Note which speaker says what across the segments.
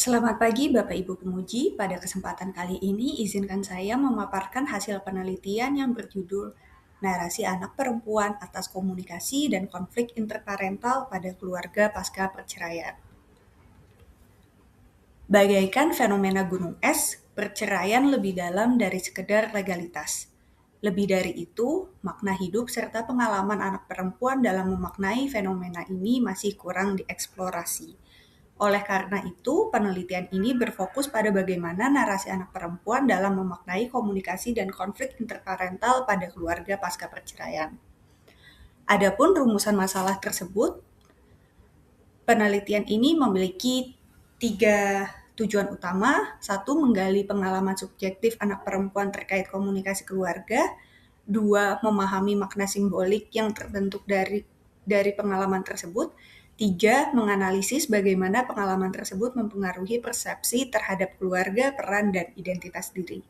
Speaker 1: Selamat pagi Bapak Ibu Pemuji, pada kesempatan kali ini izinkan saya memaparkan hasil penelitian yang berjudul Narasi Anak Perempuan atas Komunikasi dan Konflik Interparental pada Keluarga Pasca Perceraian. Bagaikan fenomena gunung es, perceraian lebih dalam dari sekedar legalitas. Lebih dari itu, makna hidup serta pengalaman anak perempuan dalam memaknai fenomena ini masih kurang dieksplorasi. Oleh karena itu, penelitian ini berfokus pada bagaimana narasi anak perempuan dalam memaknai komunikasi dan konflik interparental pada keluarga pasca perceraian. Adapun rumusan masalah tersebut, penelitian ini memiliki 3 tujuan utama. 1. Menggali pengalaman subjektif anak perempuan terkait komunikasi keluarga. 2. Memahami makna simbolik yang terbentuk dari pengalaman tersebut. 3. Menganalisis bagaimana pengalaman tersebut mempengaruhi persepsi terhadap keluarga, peran, dan identitas diri.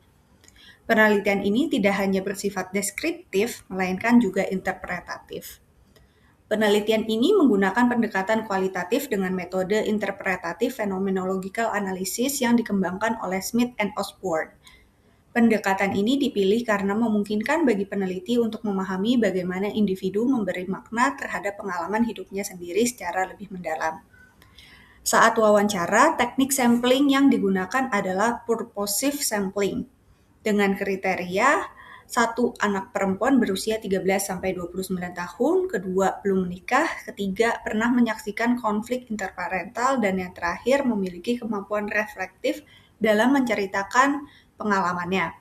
Speaker 1: Penelitian ini tidak hanya bersifat deskriptif, melainkan juga interpretatif. Penelitian ini menggunakan pendekatan kualitatif dengan metode interpretatif phenomenological analysis yang dikembangkan oleh Smith and Osborne. Pendekatan ini dipilih karena memungkinkan bagi peneliti untuk memahami bagaimana individu memberi makna terhadap pengalaman hidupnya sendiri secara lebih mendalam. Saat wawancara, teknik sampling yang digunakan adalah purposive sampling dengan kriteria 1. Anak perempuan berusia 13-29 tahun, kedua belum menikah, ketiga pernah menyaksikan konflik interparental, dan yang terakhir memiliki kemampuan reflektif dalam menceritakan pengalamannya.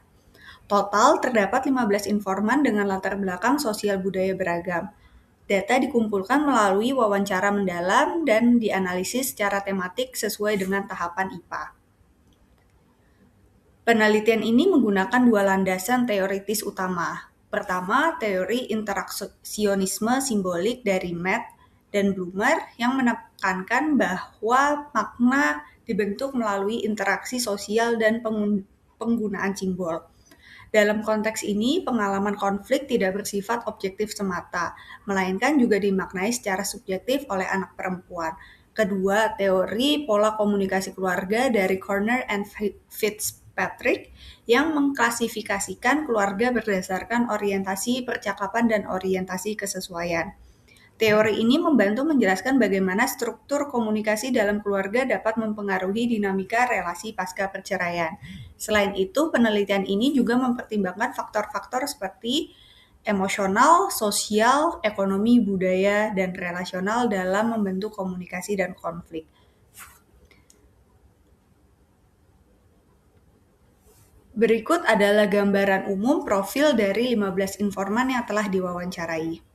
Speaker 1: Total terdapat 15 informan dengan latar belakang sosial budaya beragam. Data dikumpulkan melalui wawancara mendalam dan dianalisis secara tematik sesuai dengan tahapan IPA. Penelitian ini menggunakan 2 landasan teoritis utama. Pertama, teori interaksionisme simbolik dari Matt dan Blumer yang menekankan bahwa makna dibentuk melalui interaksi sosial dan penggunaan simbol. Dalam konteks ini, pengalaman konflik tidak bersifat objektif semata, melainkan juga dimaknai secara subjektif oleh anak perempuan. Kedua, teori pola komunikasi keluarga dari Corner and Fitzpatrick yang mengklasifikasikan keluarga berdasarkan orientasi percakapan dan orientasi kesesuaian. Teori ini membantu menjelaskan bagaimana struktur komunikasi dalam keluarga dapat mempengaruhi dinamika relasi pasca perceraian. Selain itu, penelitian ini juga mempertimbangkan faktor-faktor seperti emosional, sosial, ekonomi, budaya, dan relasional dalam membentuk komunikasi dan konflik. Berikut adalah gambaran umum profil dari 15 informan yang telah diwawancarai.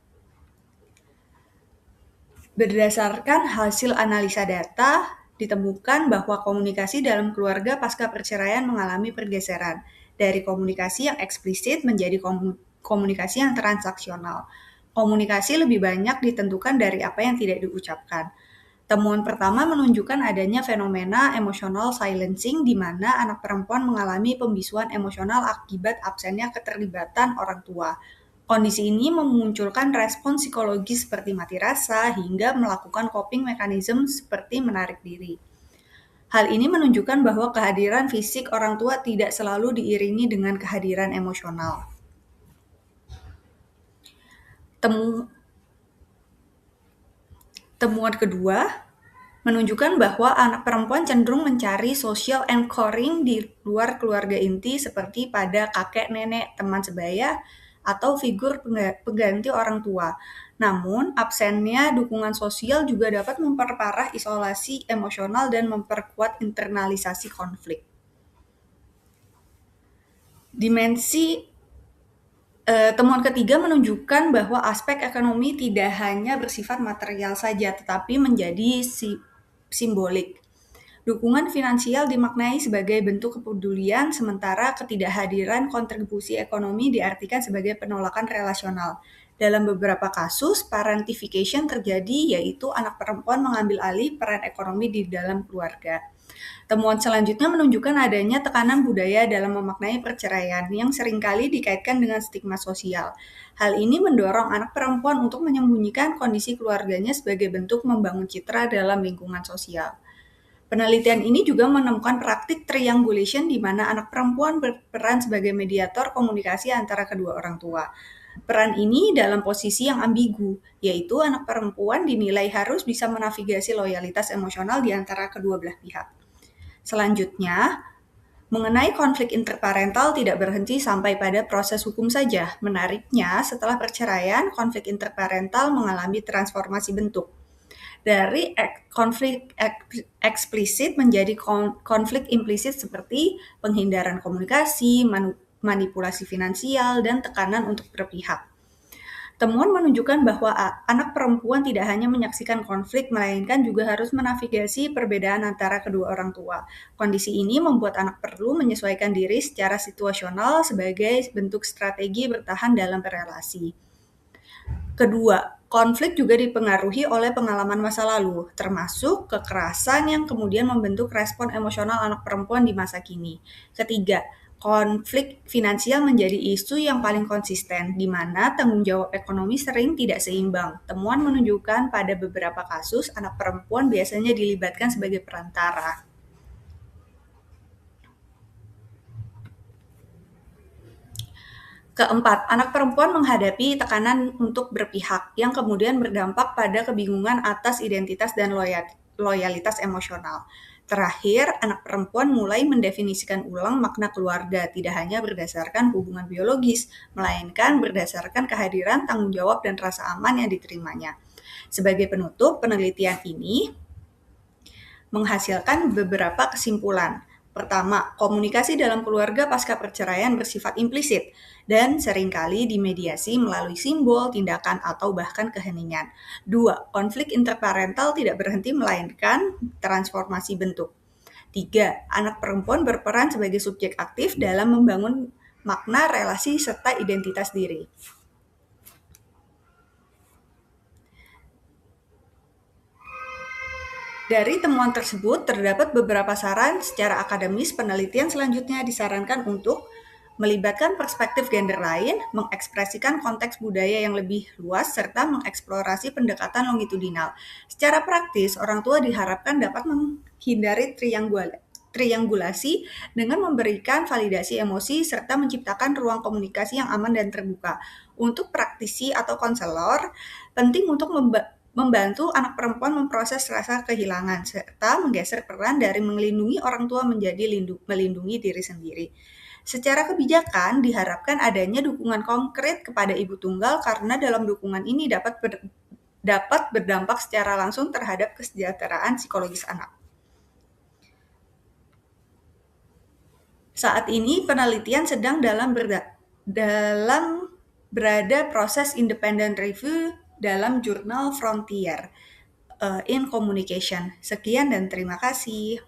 Speaker 1: Berdasarkan hasil analisa data, ditemukan bahwa komunikasi dalam keluarga pasca perceraian mengalami pergeseran dari komunikasi yang eksplisit menjadi komunikasi yang transaksional. Komunikasi lebih banyak ditentukan dari apa yang tidak diucapkan. Temuan pertama menunjukkan adanya fenomena emotional silencing di mana anak perempuan mengalami pembisuan emosional akibat absennya keterlibatan orang tua. Kondisi ini memunculkan respon psikologis seperti mati rasa hingga melakukan coping mechanism seperti menarik diri. Hal ini menunjukkan bahwa kehadiran fisik orang tua tidak selalu diiringi dengan kehadiran emosional. Temuan kedua menunjukkan bahwa anak perempuan cenderung mencari social anchoring di luar keluarga inti seperti pada kakek, nenek, teman sebaya, atau figur pengganti orang tua. Namun, absennya dukungan sosial juga dapat memperparah isolasi emosional dan memperkuat internalisasi konflik. Temuan ketiga menunjukkan bahwa aspek ekonomi tidak hanya bersifat material saja, tetapi menjadi simbolik. Dukungan finansial dimaknai sebagai bentuk kepedulian, sementara ketidakhadiran kontribusi ekonomi diartikan sebagai penolakan relasional. Dalam beberapa kasus, parentification terjadi, yaitu anak perempuan mengambil alih peran ekonomi di dalam keluarga. Temuan selanjutnya menunjukkan adanya tekanan budaya dalam memaknai perceraian yang seringkali dikaitkan dengan stigma sosial. Hal ini mendorong anak perempuan untuk menyembunyikan kondisi keluarganya sebagai bentuk membangun citra dalam lingkungan sosial. Penelitian ini juga menemukan praktik triangulation di mana anak perempuan berperan sebagai mediator komunikasi antara kedua orang tua. Peran ini dalam posisi yang ambigu, yaitu anak perempuan dinilai harus bisa menavigasi loyalitas emosional di antara kedua belah pihak. Selanjutnya, mengenai konflik interparental tidak berhenti sampai pada proses hukum saja. Menariknya, setelah perceraian, konflik interparental mengalami transformasi bentuk. Dari konflik eksplisit menjadi konflik implisit seperti penghindaran komunikasi, manipulasi finansial, dan tekanan untuk berpihak. Temuan menunjukkan bahwa anak perempuan tidak hanya menyaksikan konflik, melainkan juga harus menavigasi perbedaan antara kedua orang tua. Kondisi ini membuat anak perlu menyesuaikan diri secara situasional sebagai bentuk strategi bertahan dalam berelasi. Kedua, konflik juga dipengaruhi oleh pengalaman masa lalu, termasuk kekerasan yang kemudian membentuk respon emosional anak perempuan di masa kini. Ketiga, konflik finansial menjadi isu yang paling konsisten, di mana tanggung jawab ekonomi sering tidak seimbang. Temuan menunjukkan pada beberapa kasus, anak perempuan biasanya dilibatkan sebagai perantara. Keempat, anak perempuan menghadapi tekanan untuk berpihak yang kemudian berdampak pada kebingungan atas identitas dan loyalitas emosional. Terakhir, anak perempuan mulai mendefinisikan ulang makna keluarga, tidak hanya berdasarkan hubungan biologis, melainkan berdasarkan kehadiran, tanggung jawab, dan rasa aman yang diterimanya. Sebagai penutup, penelitian ini menghasilkan beberapa kesimpulan. Pertama, komunikasi dalam keluarga pasca perceraian bersifat implisit dan seringkali dimediasi melalui simbol, tindakan, atau bahkan keheningan. Dua, konflik interparental tidak berhenti melainkan transformasi bentuk. Tiga, anak perempuan berperan sebagai subjek aktif dalam membangun makna relasi serta identitas diri. Dari temuan tersebut, terdapat beberapa saran secara akademis. Penelitian selanjutnya disarankan untuk melibatkan perspektif gender lain, mengekspresikan konteks budaya yang lebih luas, serta mengeksplorasi pendekatan longitudinal. Secara praktis, orang tua diharapkan dapat menghindari triangulasi dengan memberikan validasi emosi serta menciptakan ruang komunikasi yang aman dan terbuka. Untuk praktisi atau konselor, penting untuk membantu anak perempuan memproses rasa kehilangan, serta menggeser peran dari melindungi orang tua menjadi melindungi diri sendiri. Secara kebijakan, diharapkan adanya dukungan konkret kepada ibu tunggal karena dalam dukungan ini dapat berdampak secara langsung terhadap kesejahteraan psikologis anak. Saat ini penelitian sedang berada proses independent review dalam jurnal Frontier in Communication. Sekian dan terima kasih.